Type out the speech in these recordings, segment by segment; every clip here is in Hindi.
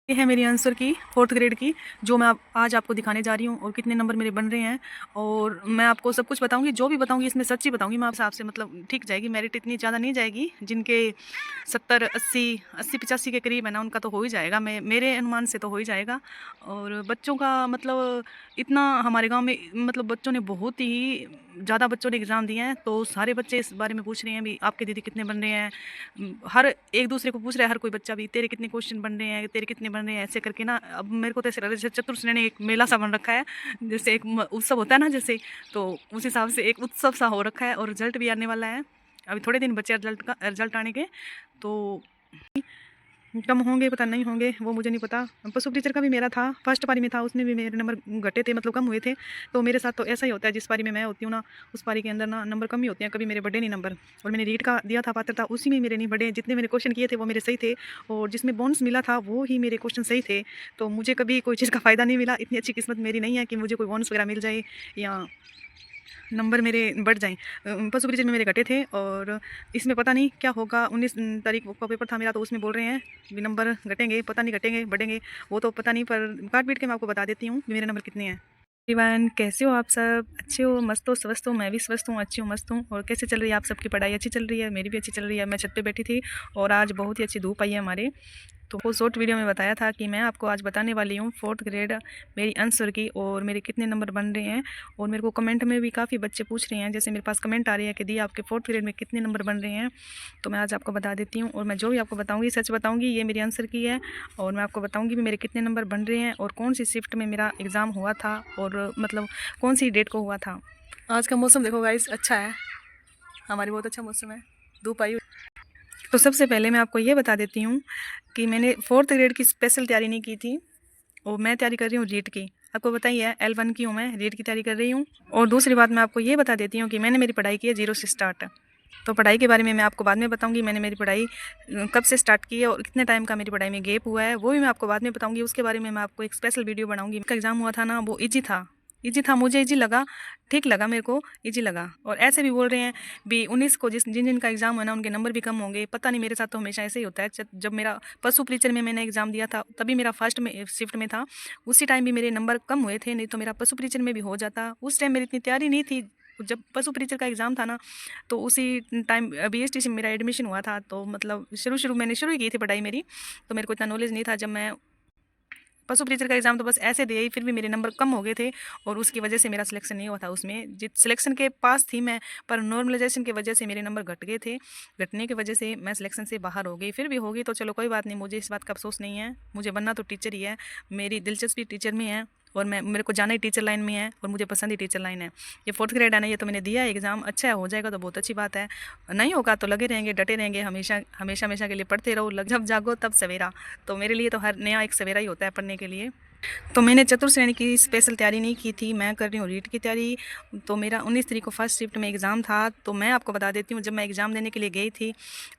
ये है मेरी आंसर की 4th ग्रेड की, जो मैं आज आपको दिखाने जा रही हूँ और कितने नंबर मेरे बन रहे हैं। और मैं आपको सब कुछ बताऊंगी, जो भी बताऊंगी इसमें सच्ची बताऊंगी मैं। आप हिसाब से मतलब ठीक जाएगी, मेरिट इतनी ज़्यादा नहीं जाएगी। जिनके 70 80 85 के करीब है ना, उनका तो हो ही जाएगा, मेरे अनुमान से तो हो ही जाएगा। और बच्चों का मतलब इतना हमारे गाँव में मतलब बच्चों ने बहुत ही ज़्यादा बच्चों ने एग्ज़ाम दिए हैं, तो सारे बच्चे इस बारे में पूछ रहे हैं भी आपके दीदी कितने बन रहे हैं। हर एक दूसरे को पूछ रहा है, हर कोई बच्चा भी तेरे कितने क्वेश्चन बन रहे हैं, तेरे कितने बन रहे हैं, ऐसे करके ना। अब मेरे को तो ऐसे लग रहा है जैसे चतुर्श्रेणी एक मेला सा बन रखा है, जैसे एक उत्सव होता है ना, जैसे तो उस हिसाब से एक उत्सव सा हो रखा है। और रिजल्ट भी आने वाला है, अभी थोड़े दिन बचे रिजल्ट आने के। तो कम होंगे पता नहीं होंगे, वो मुझे नहीं पता। पशु टीचर का भी मेरा था, फर्स्ट पारी में था, उसमें भी मेरे नंबर घटे थे, मतलब कम हुए थे। तो मेरे साथ तो ऐसा ही होता है, जिस पारी में मैं होती हूँ ना, उस पारी के अंदर ना नंबर कम ही होते हैं, कभी मेरे बढ़े नहीं नंबर। और मैंने रीट का दिया था पात्रता, उसी में मेरे नहीं बढ़े। जितने मैंने क्वेश्चन किए थे वो मेरे सही थे, और जिसमें बोनस मिला था वो ही मेरे क्वेश्चन सही थे। तो मुझे कभी कोई चीज़ का फ़ायदा नहीं मिला। इतनी अच्छी किस्मत मेरी नहीं है कि मुझे कोई बोनस वगैरह मिल जाए या नंबर मेरे बढ़ जाएँ। पशु परिचय में मेरे घटे थे, और इसमें पता नहीं क्या होगा। 19 तारीख का पेपर था मेरा, तो उसमें बोल रहे हैं भी नंबर घटेंगे, पता नहीं घटेंगे बढ़ेंगे, वो तो पता नहीं। पर काट पीट के मैं आपको बता देती हूँ मेरे नंबर कितने हैं। एवरीवन, कैसे हो आप सब? अच्छे हो, मस्त हो, स्वस्थ हो? मैं भी स्वस्थ हूँ, अच्छी हूँ, मस्त हूँ। और कैसे चल रही है आप सबकी पढ़ाई? अच्छी चल रही है, मेरी भी अच्छी चल रही है। मैं छत पे बैठी थी और आज बहुत ही अच्छी धूप आई है हमारे। तो वो शॉर्ट वीडियो में बताया था कि मैं आपको आज बताने वाली हूँ 4th ग्रेड मेरी आंसर की, और मेरे कितने नंबर बन रहे हैं। और मेरे को कमेंट में भी काफ़ी बच्चे पूछ रहे हैं, जैसे मेरे पास कमेंट आ रही है कि दी आपके 4th ग्रेड में कितने नंबर बन रहे हैं। तो मैं आज आपको बता देती हूँ, और मैं जो भी आपको बताऊँगी सच बताऊँगी, ये मेरी आंसर की है। और मैं आपको बताऊँगी भी मेरे कितने नंबर बन रहे हैं, और कौन सी शिफ्ट में मेरा एग्ज़ाम हुआ था, और मतलब कौन सी डेट को हुआ था। आज का मौसम देखो गाइस, अच्छा है, हमारी बहुत अच्छा मौसम है, धूप आई। तो सबसे पहले मैं आपको ये बता देती हूँ कि मैंने 4th ग्रेड की स्पेशल तैयारी नहीं की थी, और मैं तैयारी कर रही हूँ रीट की। आपको बताइए L1 की हूँ, मैं रीट की तैयारी कर रही हूँ। और दूसरी बात मैं आपको ये बता देती हूँ कि मैंने मेरी पढ़ाई की है 0 से स्टार्ट। तो पढ़ाई के बारे में मैं आपको बाद में बताऊंगी, मैंने मेरी पढ़ाई कब से स्टार्ट की है और कितने टाइम का मेरी पढ़ाई में गैप हुआ है, वो भी मैं आपको बाद में बताऊंगी। उसके बारे में मैं आपको एक स्पेशल वीडियो बनाऊंगी। इसका एग्ज़ाम हुआ था ना, वो ईजी था, ईजी था, मुझे ईजी लगा, ठीक लगा, मेरे को ईजी लगा। और ऐसे भी बोल रहे हैं भी 19 को जिन जिन का एग्ज़ाम है ना, उनके नंबर भी कम होंगे। पता नहीं, मेरे साथ तो हमेशा ऐसे ही होता है। जब मेरा पशु परिचय में मैंने एग्ज़ाम दिया था, तभी मेरा फर्स्ट में शिफ्ट में था, उसी टाइम भी मेरे नंबर कम हुए थे, नहीं तो मेरा पशु परिचय में भी हो जाता। उस टाइम मेरी इतनी तैयारी नहीं थी। जब पशु परिचय का एग्ज़ाम था ना, तो उसी टाइम BST से मेरा एडमिशन हुआ था। तो मतलब शुरू मैंने शुरू ही की थी पढ़ाई मेरी, तो मेरे को इतना नॉलेज नहीं था। जब मैं पशु टीचर का एग्ज़ाम तो बस ऐसे दिया ही, फिर भी मेरे नंबर कम हो गए थे, और उसकी वजह से मेरा सिलेक्शन नहीं हुआ था उसमें। जित सिलेक्शन के पास थी मैं, पर नॉर्मलाइजेशन की वजह से मेरे नंबर घट गए थे। घटने की वजह से मैं सिलेक्शन से बाहर हो गई। फिर भी होगी तो चलो कोई बात नहीं, मुझे इस बात का अफसोस नहीं है। मुझे बनना तो टीचर ही है, मेरी दिलचस्पी टीचर में है, और मेरे को जाना ही टीचर लाइन में है, और मुझे पसंद ही टीचर लाइन है। ये 4th ग्रेड है ना, ये तो मैंने दिया है एग्ज़ाम, अच्छा है, हो जाएगा तो बहुत अच्छी बात है। नहीं होगा तो लगे रहेंगे, डटे रहेंगे, हमेशा हमेशा हमेशा के लिए पढ़ते रहो। जब जागो तब सवेरा। तो मेरे लिए तो हर नया एक सवेरा ही होता है पढ़ने के लिए। तो मैंने चतुर्श्रेणी की स्पेशल तैयारी नहीं की थी, मैं कर रही हूँ रीट की तैयारी। तो मेरा 19 तारीख को फर्स्ट शिफ्ट में एग्ज़ाम था। तो मैं आपको बता देती हूँ, जब मैं एग्ज़ाम देने के लिए गई थी,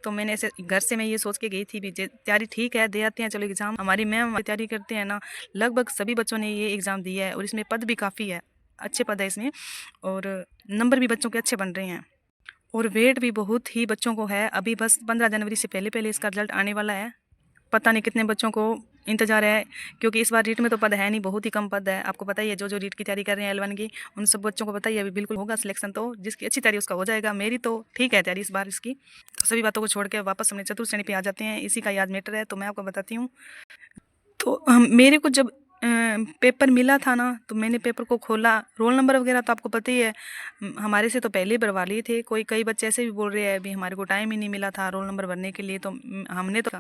तो मैंने ऐसे घर से मैं ये सोच के गई थी भी तैयारी ठीक है, दे आते हैं चलो एग्ज़ाम। हमारी मैम तैयारी करते हैं ना, लगभग सभी बच्चों ने ये एग्ज़ाम दिया है, और इसमें पद भी काफ़ी है, अच्छे पद है इसमें, और नंबर भी बच्चों के अच्छे बन रहे हैं, और वेट भी बहुत ही बच्चों को है। अभी बस 15 जनवरी से पहले पहले इसका रिजल्ट आने वाला है। पता नहीं कितने बच्चों को इंतज़ार है, क्योंकि इस बार रीट में तो पद है नहीं, बहुत ही कम पद है। आपको पता ही है, जो रीट की तैयारी कर रहे हैं L1 की, उन सब बच्चों को पता ही है अभी बिल्कुल होगा सिलेक्शन। तो जिसकी अच्छी तैयारी उसका हो जाएगा। मेरी तो ठीक है तैयारी इस बार इसकी। तो सभी बातों को छोड़ के वापस हमने चतुर्श्रेणी पे आ जाते हैं, इसी का याद मैटर है। तो मैं आपको बताती हूँ। तो मेरे को जब पेपर मिला था ना, तो मैंने पेपर को खोला। रोल नंबर वगैरह तो आपको पता ही है, हमारे से तो पहले ही भरवा लिए थे। कई बच्चे ऐसे भी बोल रहे हैं अभी हमारे को टाइम ही नहीं मिला था रोल नंबर भरने के लिए। तो हमने तो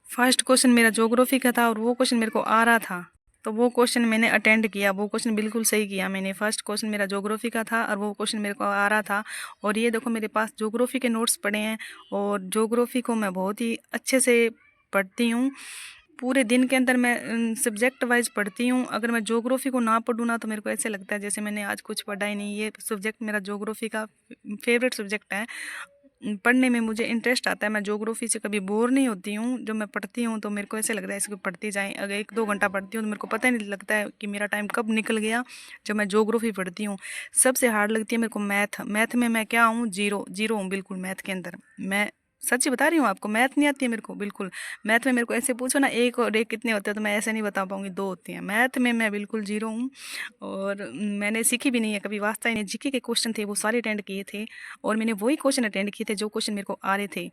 फर्स्ट क्वेश्चन मेरा ज्योग्राफी का था, और वो क्वेश्चन मेरे को आ रहा था, तो वो क्वेश्चन मैंने अटेंड किया, वो क्वेश्चन बिल्कुल सही किया मैंने। फर्स्ट क्वेश्चन मेरा ज्योग्राफी का था, और वो क्वेश्चन मेरे को आ रहा था। और ये देखो मेरे पास ज्योग्राफी के नोट्स पड़े हैं, और ज्योग्राफी को मैं बहुत ही अच्छे से पढ़ती हूँ। पूरे दिन के अंदर मैं सब्जेक्ट वाइज पढ़ती हूँ। अगर मैं ज्योग्राफी को ना पढ़ूँ ना, तो मेरे को ऐसे लगता है जैसे मैंने आज कुछ पढ़ा ही नहीं। ये सब्जेक्ट मेरा ज्योग्राफी का फेवरेट सब्जेक्ट है। पढ़ने में मुझे इंटरेस्ट आता है, मैं ज्योग्राफी से कभी बोर नहीं होती हूँ। जब मैं पढ़ती हूँ तो मेरे को ऐसे लगता है इसको पढ़ती जाएँ। अगर 1-2 घंटा पढ़ती हूँ तो मेरे को पता ही नहीं लगता है कि मेरा टाइम कब निकल गया, जब मैं ज्योग्राफी पढ़ती हूँ। सबसे हार्ड लगती है मेरे को मैथ। मैथ में मैं क्या हूँ, जीरो जीरो हूँ बिल्कुल मैथ के अंदर। मैं सच्ची बता रही हूँ आपको, मैथ नहीं आती है मेरे को बिल्कुल। मैथ में मेरे को ऐसे पूछो ना 1 और 1 कितने होते हैं, तो मैं ऐसे नहीं बता पाऊँगी, 2 होते हैं। मैथ में मैं बिल्कुल ज़ीरो हूँ और मैंने सीखी भी नहीं है, कभी वास्ता ही नहीं। जीके के क्वेश्चन थे वो सारे अटेंड किए थे और मैंने वही क्वेश्चन अटेंड किए थे जो क्वेश्चन मेरे को आ रहे थे।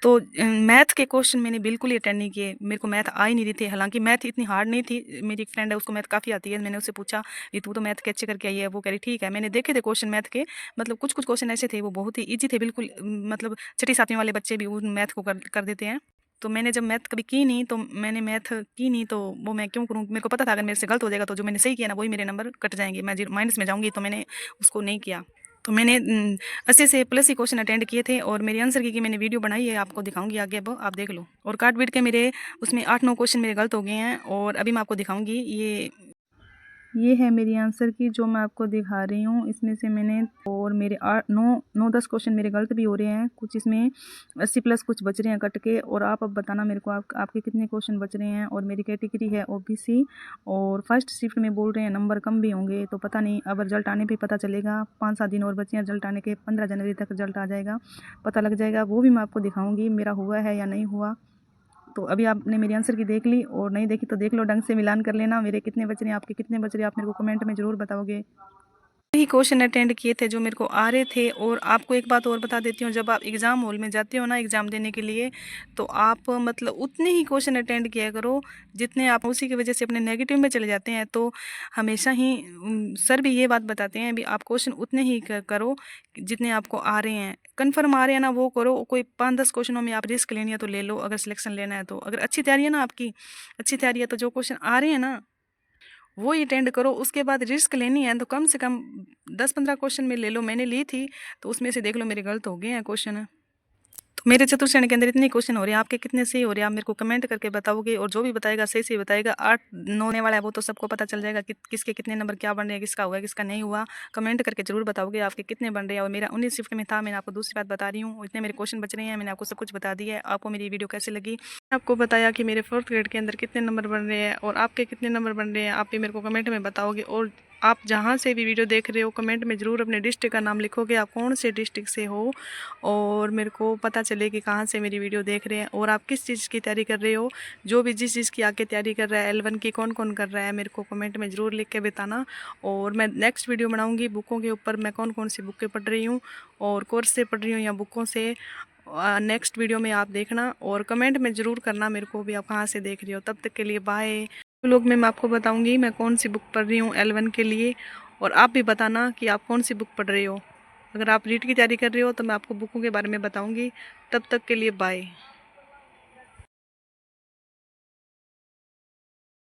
तो मैथ के क्वेश्चन मैंने बिल्कुल ही अटेंड नहीं किए, मेरे को मैथ आ ही नहीं रही थी। हालाँकि मैथ इतनी हार्ड नहीं थी, मेरी एक फ्रेंड है उसको मैथ काफ़ी आती है। मैंने उससे पूछा कि तू तो मैथ कैसे करके आई है? वो कह रही ठीक है। मैंने देखे थे क्वेश्चन मैथ के, मतलब कुछ-कुछ क्वेश्चन ऐसे थे वो बहुत ही ईज़ी थे बिल्कुल, मतलब छठी 7वीं वाले बच्चे भी उन मैथ को कर कर देते हैं। तो मैंने जब मैथ कभी की नहीं, तो मैंने मैथ की नहीं तो वो मैं क्यों करूँ? मेरे को पता था अगर मेरे से गलत हो जाएगा तो जो मैंने सही किया ना वही मेरे नंबर कट जाएँगे, मैं जीरो माइनस में जाऊँगी, तो मैंने उसको नहीं किया। तो मैंने 80 से प्लस ही क्वेश्चन अटेंड किए थे और मेरी आंसर की मैंने वीडियो बनाई है, आपको दिखाऊँगी आगे, अब आप देख लो। और काट-पीट के मेरे उसमें 8-9 क्वेश्चन मेरे गलत हो गए हैं और अभी मैं आपको दिखाऊँगी। ये है मेरी आंसर की जो मैं आपको दिखा रही हूँ। इसमें से मैंने और मेरे 8 9 9-10 क्वेश्चन मेरे गलत भी हो रहे हैं। कुछ इसमें 80 प्लस कुछ बच रहे हैं कट के। और आप अब बताना मेरे को आपके कितने क्वेश्चन बच रहे हैं। और मेरी कैटेगरी है ओबीसी और फर्स्ट शिफ्ट में बोल रहे हैं नंबर कम भी होंगे, तो पता नहीं, अब रिजल्ट आने पे पता चलेगा। 5-7 दिन और बचे हैं रिजल्ट आने के, 15 जनवरी तक रिजल्ट आ जाएगा, पता लग जाएगा। वो भी मैं आपको दिखाऊँगी मेरा हुआ है या नहीं हुआ। तो अभी आपने मेरी आंसर की देख ली और नहीं देखी तो देख लो, ढंग से मिलान कर लेना। मेरे कितने बच रहे हैं, आपके कितने बच रहे हैं, आप मेरे को कमेंट में ज़रूर बताओगे। ही क्वेश्चन अटेंड किए थे जो मेरे को आ रहे थे। और आपको एक बात और बता देती हूँ, जब आप एग्ज़ाम हॉल में जाते हो ना एग्ज़ाम देने के लिए, तो आप मतलब उतने ही क्वेश्चन अटेंड किया करो जितने आप, उसी की वजह से अपने नेगेटिव में चले जाते हैं। तो हमेशा ही सर भी ये बात बताते हैं भी आप क्वेश्चन उतने ही करो जितने आपको आ रहे हैं। कन्फर्म आ रहे हैं ना वो करो, कोई 5-10 क्वेश्चनों में आप रिस्क लेनी है तो ले लो, अगर सिलेक्शन लेना है तो। अगर अच्छी तैयारी है ना आपकी, अच्छी तैयारी है तो जो क्वेश्चन आ रहे हैं ना वो ही अटेंड करो। उसके बाद रिस्क लेनी है तो कम से कम 10-15 क्वेश्चन में ले लो। मैंने ली थी तो उसमें से देख लो मेरे गलत हो गए हैं क्वेश्चन। तो मेरे चतुर्श्रेणी के अंदर इतने क्वेश्चन हो रहे हैं, आपके कितने सही हो रहे हैं आप मेरे को कमेंट करके बताओगे। और जो भी बताएगा सही सही बताएगा, 8-9 होने वाला है वो तो सबको पता चल जाएगा कि किसके कितने नंबर क्या बन रहे हैं, किसका हुआ किसका नहीं हुआ। कमेंट करके जरूर बताओगे आपके कितने बन रहे हैं। और मेरा 19 शिफ्ट में था, मैंने आपको दूसरी बात बता रही हूँ। इतने मेरे क्वेश्चन बच रहे हैं, मैंने आपको सब कुछ बता दिया है। आपको मेरी वीडियो कैसी लगी, आपको बताया कि मेरे 4th ग्रेड के अंदर कितने नंबर बन रहे हैं और आपके कितने नंबर बन रहे हैं, आप भी मेरे को कमेंट में बताओगे। और आप जहाँ से भी वीडियो देख रहे हो कमेंट में ज़रूर अपने डिस्ट्रिक्ट का नाम लिखोगे, आप कौन से डिस्ट्रिक्ट से हो, और मेरे को पता चले कि कहाँ से मेरी वीडियो देख रहे हैं और आप किस चीज़ की तैयारी कर रहे हो। जो भी जिस चीज़ की आगे तैयारी कर रहा है, L1 की कौन कौन कर रहा है, मेरे को कमेंट में ज़रूर लिख के बताना। और मैं नेक्स्ट वीडियो बनाऊँगी बुकों के ऊपर, मैं कौन कौन सी बुकें पढ़ रही हूँ और कोर्स से पढ़ रही हूँ या बुकों से। नेक्स्ट वीडियो में आप देखना और कमेंट में ज़रूर करना मेरे को भी आप कहाँ से देख रही हो। तब तक के लिए बाय। लोग में मैं आपको बताऊंगी मैं कौन सी बुक पढ़ रही हूँ L1 के लिए, और आप भी बताना कि आप कौन सी बुक पढ़ रहे हो। अगर आप रीट की तैयारी कर रहे हो तो मैं आपको बुकों के बारे में बताऊंगी। तब तक के लिए बाय।